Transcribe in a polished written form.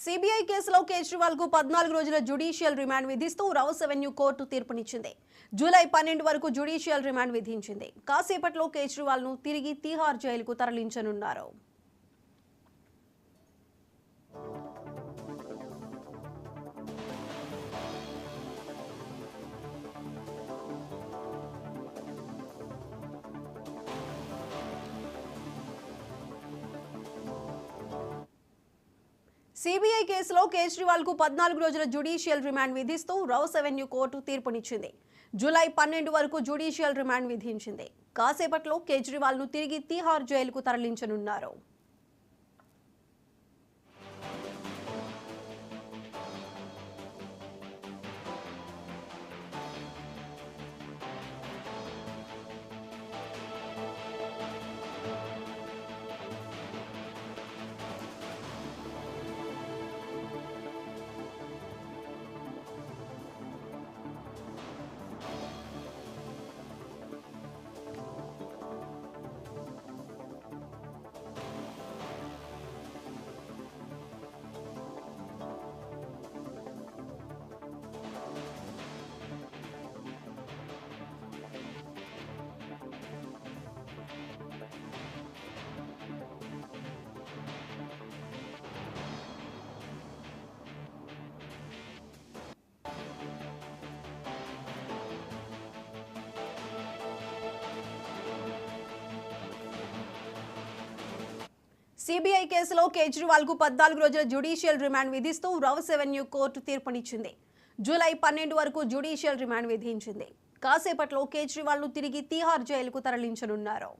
CBI కేసులో కేజ్రీవాల్ కు 14 రోజుల జ్యుడిషియల్ రిమాండ్ విధిస్తూ రౌస్ అవెన్యూ కోర్టు తీర్పునిచ్చింది. జూలై 12 వరకు జ్యుడిషియల్ రిమాండ్ విధించింది. కాసేపట్లో కేజ్రీవాల్ ను తిరిగి తిహార్ జైలుకు తరలించనున్నారు. సిబిఐ కేసులో కేజ్రీవాల్ కు 14 రోజుల జ్యుడిషియల్ రిమాండ్ విధిస్తూ రౌస్ అవెన్యూ కోర్టు తీర్పునిచ్చింది. జూలై 12 వరకు జ్యుడిషియల్ రిమాండ్ విధించింది. కాసేపట్లో కేజ్రీవాల్ ను తిరిగి తిహార్ జైలుకు తరలించనున్నారు. సిబిఐ కేసులో కేజ్రీవాల్ కు 14 రోజుల జ్యుడిషియల్ రిమాండ్ విధిస్తూ రౌస్ అవెన్యూ కోర్టు తీర్పునిచ్చింది. జూలై 12 వరకు జ్యుడిషియల్ రిమాండ్ విధించింది. కాసేపట్లో కేజ్రీవాల్ ను తిరిగి తిహార్ జైలుకు తరలించనున్నారు.